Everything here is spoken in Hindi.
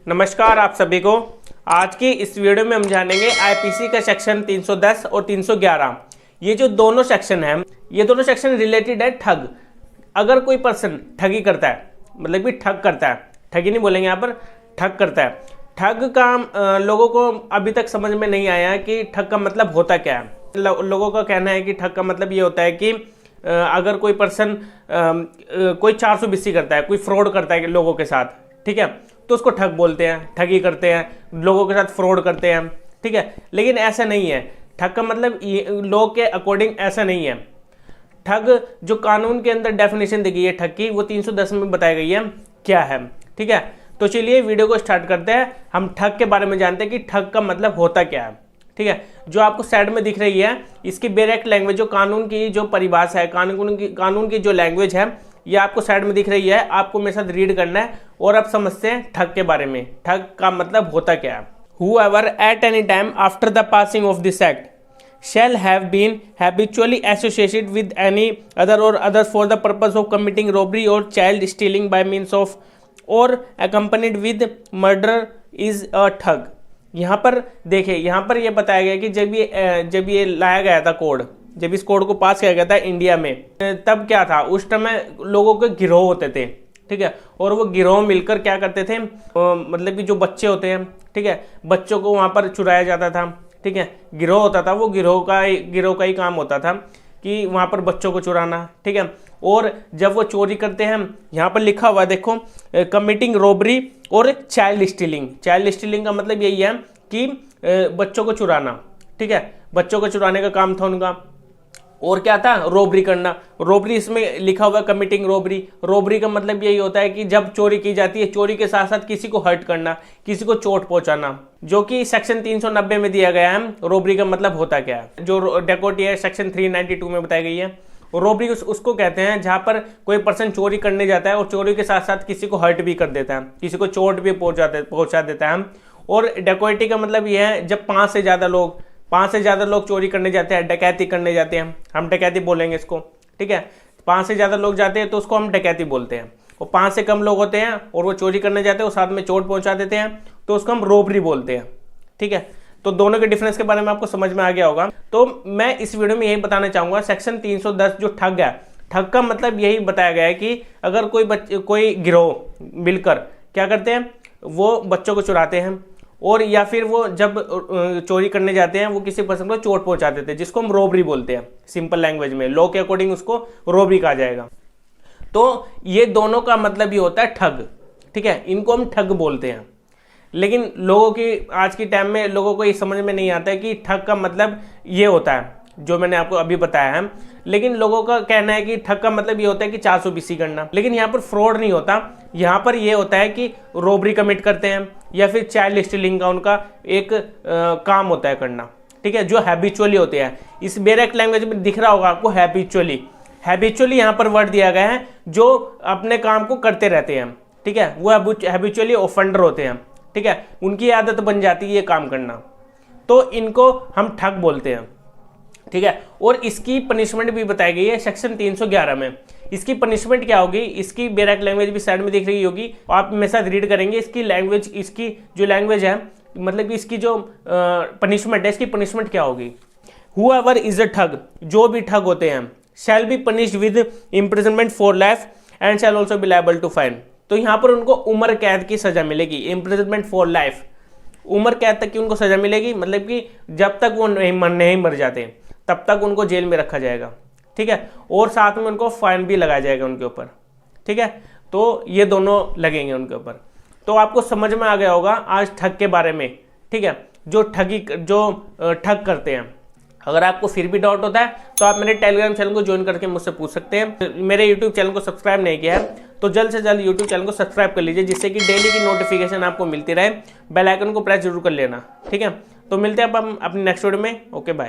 नमस्कार आप सभी को। आज की इस वीडियो में हम जानेंगे आईपीसी का सेक्शन 310 और 311। ये जो दोनों सेक्शन हैं, ये दोनों सेक्शन रिलेटेड है ठग। अगर कोई पर्सन ठगी करता है, मतलब कि ठग करता है, ठगी नहीं बोलेंगे यहाँ पर, ठग करता है। ठग का लोगों को अभी तक समझ में नहीं आया कि ठग का मतलब होता क्या है। लोगों का कहना है कि ठग का मतलब ये होता है कि अगर कोई पर्सन कोई 420 करता है, कोई फ्रॉड करता है लोगों के साथ, ठीक है, तो उसको ठग बोलते हैं, ठगी करते हैं, लोगों के साथ फ्रॉड करते हैं, ठीक है। लेकिन ऐसा नहीं है। ठग का मतलब लॉ के अकॉर्डिंग ऐसा नहीं है। ठग जो कानून के अंदर डेफिनेशन दी गई है ठग की, वो 310 में बताई गई है क्या है, ठीक है। तो चलिए वीडियो को स्टार्ट करते हैं। हम ठग के बारे में जानते हैं कि ठग का मतलब होता क्या है, ठीक है। जो आपको साइड में दिख रही है, इसकी डायरेक्ट लैंग्वेज, जो कानून की जो परिभाषा है, कानून की जो लैंग्वेज है, ये आपको साइड में दिख रही है। आपको मेरे साथ रीड करना है और आप समझते हैं ठग के बारे में। ठग का मतलब होता क्या है। Whoever at any time after the passing of this act shall have been habitually associated with any other or others for the purpose of committing robbery or child stealing by means of or accompanied with murder is a ठग। यहाँ पर देखिए, यहाँ पर यह बताया गया कि जब ये लाया गया था कोड, जब इस कोड को पास किया गया था इंडिया में, तब क्या था, उस समय लोगों के गिरोह होते थे, ठीक है। और वो गिरोह मिलकर क्या करते थे, मतलब कि जो बच्चे होते हैं, ठीक है, बच्चों को वहाँ पर चुराया जाता था, ठीक है। गिरोह होता था, वो गिरोह का ही काम होता था कि वहाँ पर बच्चों को चुराना, ठीक है। और जब वो चोरी करते हैं, यहाँ पर लिखा हुआ है देखो, कमिटिंग रोबरी और चाइल्ड स्टीलिंग। चाइल्ड स्टीलिंग का मतलब यही है कि बच्चों को चुराना, ठीक है। बच्चों को चुराने का काम था उनका। और क्या था, रोबरी करना। रोबरी इसमें लिखा हुआ है कमिटिंग रोबरी। रोबरी का मतलब यही होता है कि जब चोरी की जाती है, चोरी के साथ साथ किसी को हर्ट करना, किसी को चोट पहुंचाना, जो कि सेक्शन 390 में दिया गया है। रोबरी का मतलब होता क्या है, जो डकैती है सेक्शन 392 में बताई गई है। रोबरी उसको कहते हैं जहां पर कोई पर्सन चोरी करने जाता है और चोरी के साथ साथ किसी को हर्ट भी कर देता है, किसी को चोट भी पहुंचा देता है। और डकैती का मतलब यह है जब 5 से ज़्यादा लोग चोरी करने जाते हैं, डकैती करने जाते हैं, हम डकैती बोलेंगे इसको, ठीक है। 5 से ज़्यादा लोग जाते हैं तो उसको हम डकैती बोलते हैं। और 5 से कम लोग होते हैं और वो चोरी करने जाते हैं और साथ में चोट पहुंचा देते हैं, तो उसको हम रोबरी बोलते हैं, ठीक है। तो दोनों के डिफरेंस के बारे में आपको समझ में आ गया होगा। तो मैं इस वीडियो में यही बताना चाहूँगा, सेक्शन 310 जो ठग है, ठग का मतलब यही बताया गया है कि अगर कोई गिरोह मिलकर क्या करते हैं, वो बच्चों को चुराते हैं, और या फिर वो जब चोरी करने जाते हैं वो किसी पर्सन को चोट पहुंचा देते हैं, जिसको हम रोबरी बोलते हैं। सिंपल लैंग्वेज में लॉ के अकॉर्डिंग उसको रोबरी कहा जाएगा। तो ये दोनों का मतलब ही होता है ठग, ठीक है। इनको हम ठग बोलते हैं। लेकिन लोगों की आज की टाइम में लोगों को ये समझ में नहीं आता है कि ठग का मतलब ये होता है जो मैंने आपको अभी बताया है। लेकिन लोगों का कहना है कि ठग का मतलब ये होता है कि 420 करना। लेकिन यहाँ पर फ्रॉड नहीं होता। यहाँ पर ये होता है कि रोबरी कमिट करते हैं या फिर चाइल्ड स्टीलिंग का उनका एक काम होता है करना, ठीक है, जो हैबिचुअली होते हैं। इस डायरेक्ट लैंग्वेज में दिख रहा होगा आपको हैबिचुअली यहाँ पर वर्ड दिया गया है, जो अपने काम को करते रहते हैं, ठीक है। वो हैबिचुअली ऑफेंडर होते हैं, ठीक है। उनकी आदत बन जाती है ये काम करना, तो इनको हम ठग बोलते हैं, ठीक है। और इसकी पनिशमेंट भी बताई गई है सेक्शन 311 में। इसकी पनिशमेंट क्या होगी, इसकी डायरेक्ट लैंग्वेज भी साइड में दिख रही होगी, आप मेरे साथ रीड करेंगे। इसकी जो लैंग्वेज है, मतलब कि इसकी जो पनिशमेंट है, इसकी पनिशमेंट क्या होगी। Whoever is a ठग, जो भी ठग होते हैं, shall be punished with imprisonment for life and shall also be liable to fine। तो यहाँ पर उनको उम्र कैद की सजा मिलेगी, इम्प्रिजनमेंट फॉर लाइफ। उम्र कैद तक की उनको सजा मिलेगी, मतलब कि जब तक वो नहीं मर जाते तब तक उनको जेल में रखा जाएगा, ठीक है। और साथ में उनको फाइन भी लगाया जाएगा उनके ऊपर, ठीक है। तो ये दोनों लगेंगे उनके ऊपर। तो आपको समझ में आ गया होगा आज ठग के बारे में, ठीक है, जो ठग करते हैं। अगर आपको फिर भी डाउट होता है तो आप मेरे टेलीग्राम चैनल को ज्वाइन करके मुझसे पूछ सकते हैं। मेरे यूट्यूब चैनल को सब्सक्राइब नहीं किया है तो जल्द से जल्द यूट्यूब चैनल को सब्सक्राइब कर लीजिए, जिससे कि डेली की नोटिफिकेशन आपको मिलती रहे। बेल आइकन को प्रेस जरूर कर लेना, ठीक है। तो मिलते हैं अब हम अपनी नेक्स्ट वीडियो में। Okay bye.